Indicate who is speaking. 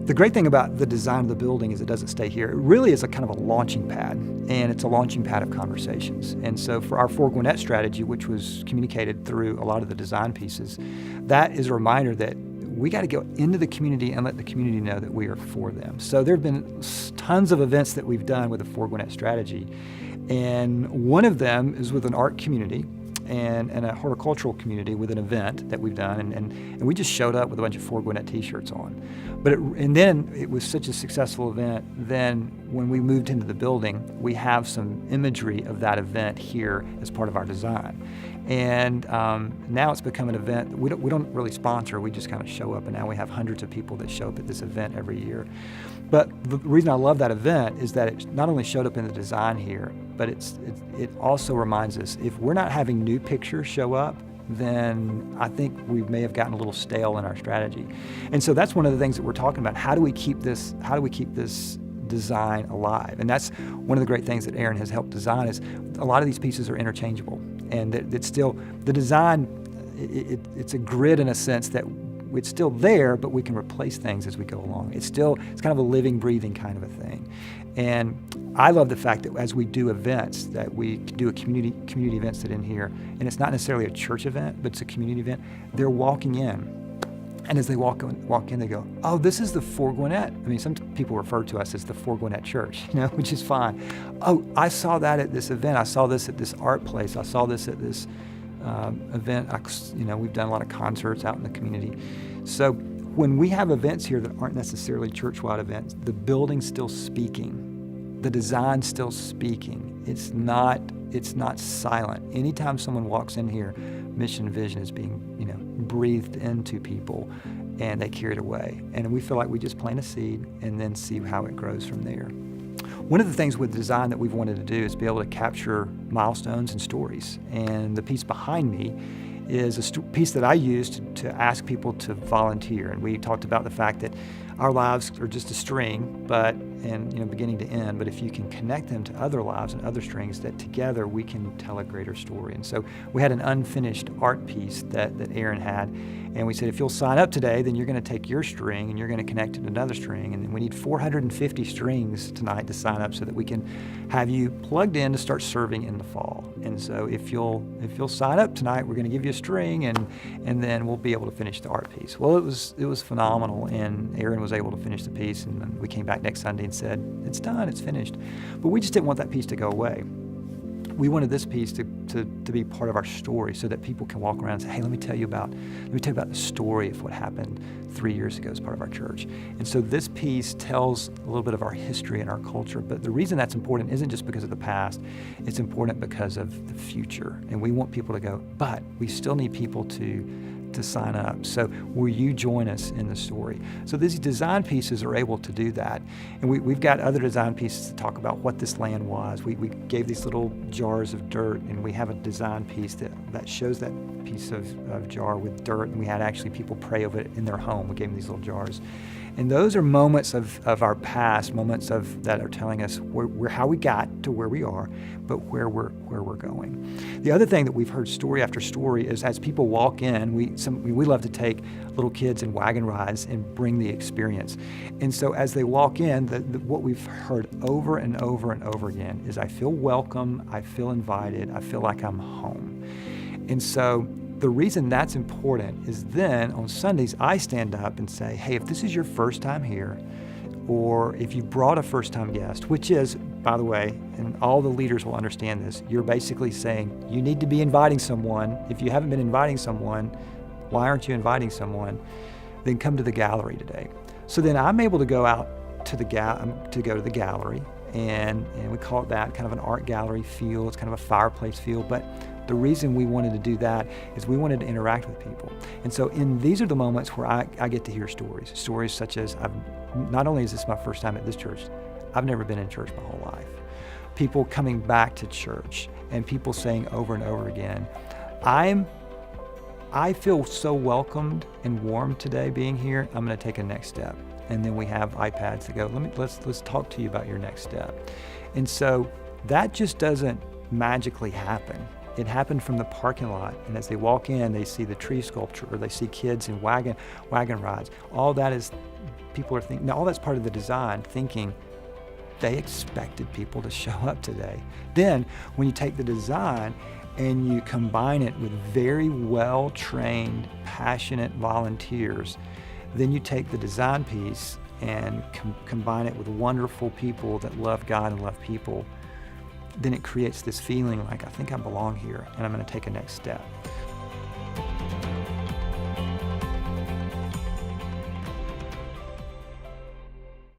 Speaker 1: The great thing about the design of the building is it doesn't stay here. It really is a kind of a launching pad, and it's a launching pad of conversations. And so for our For Gwinnett strategy, which was communicated through a lot of the design pieces, that is a reminder that we got to go into the community and let the community know that we are for them. So there have been tons of events that we've done with the For Gwinnett strategy, and one of them is with an art community and a horticultural community with an event that we've done, and we just showed up with a bunch of For Gwinnett t-shirts on. And then it was such a successful event, then when we moved into the building, we have some imagery of that event here as part of our design. And now it's become an event that we don't really sponsor, we just kind of show up, and now we have hundreds of people that show up at this event every year. But the reason I love that event is that it not only showed up in the design here, but it also reminds us, if we're not having new pictures show up, then I think we may have gotten a little stale in our strategy. And so that's one of the things that we're talking about. How do we keep this design alive? And that's one of the great things that Aaron has helped design, is a lot of these pieces are interchangeable. And it's still, the design, it's a grid in a sense that it's still there, but we can replace things as we go along. It's kind of a living, breathing kind of a thing. And I love the fact that as we do events, that we do a community events that in here, and it's not necessarily a church event, but it's a community event. They're walking in, and as they walk in, they go, "Oh, this is the For Gwinnett." I mean, some people refer to us as the For Gwinnett Church, which is fine. "Oh, I saw that at this event. I saw this at this art place. I saw this at this event." We've done a lot of concerts out in the community. So when we have events here that aren't necessarily church-wide events, the building's still speaking. The design's still speaking. It's not silent. Anytime someone walks in here, mission and vision is being, breathed into people, and they carry it away. And we feel like we just plant a seed and then see how it grows from there. One of the things with design that we've wanted to do is be able to capture milestones and stories. And the piece behind me is a piece that I used to ask people to volunteer. And we talked about the fact that our lives are just a string, beginning to end. But if you can connect them to other lives and other strings, that together we can tell a greater story. And so we had an unfinished art piece that Aaron had. And we said, if you'll sign up today, then you're going to take your string and you're going to connect it to another string. And we need 450 strings tonight to sign up so that we can have you plugged in to start serving in the fall. And so if you'll sign up tonight, we're going to give you a string, and then we'll be able to finish the art piece. Well, it was phenomenal, and Aaron was able to finish the piece, and then we came back next Sunday and said, it's done, it's finished. But we just didn't want that piece to go away. We wanted this piece to be part of our story, so that people can walk around and say, hey, let me tell you about the story of what happened 3 years ago as part of our church. And so this piece tells a little bit of our history and our culture. But the reason that's important isn't just because of the past. It's important because of the future. And we want people to go, but we still need people to sign up. So will you join us in the story? So these design pieces are able to do that. And we've got other design pieces to talk about what this land was. We gave these little jars of dirt, and we have a design piece that shows that piece of jar with dirt, and we had actually people pray over it in their home. We gave them these little jars. And those are moments of our past, moments that are telling us how we got to where we are, but where we're going. The other thing that we've heard story after story is, as people walk in, we love to take little kids in wagon rides and bring the experience. And so as they walk in, what we've heard over and over and over again is, I feel welcome, I feel invited, I feel like I'm home. And so the reason that's important is then on Sundays, I stand up and say, hey, if this is your first time here, or if you brought a first-time guest, which is, by the way, and all the leaders will understand this, you're basically saying you need to be inviting someone. If you haven't been inviting someone, why aren't you inviting someone? Then come to the gallery today. So then I'm able to go out to go to the gallery, and we call it that, kind of an art gallery feel. It's kind of a fireplace feel, but the reason we wanted to do that is we wanted to interact with people. And so these are the moments where I get to hear stories such as, not only is this my first time at this church, I've never been in church my whole life. People coming back to church, and people saying over and over again, I feel so welcomed and warm today being here, I'm gonna take a next step. And then we have iPads that go, let's talk to you about your next step. And so that just doesn't magically happen. It happened from the parking lot, and as they walk in, they see the tree sculpture, or they see kids in wagon rides. All that is, people are thinking, now all that's part of the design, thinking they expected people to show up today. Then, when you take the design and you combine it with very well-trained, passionate volunteers, then you take the design piece and combine it with wonderful people that love God and love people, then it creates this feeling like, I think I belong here and I'm going to take a next step.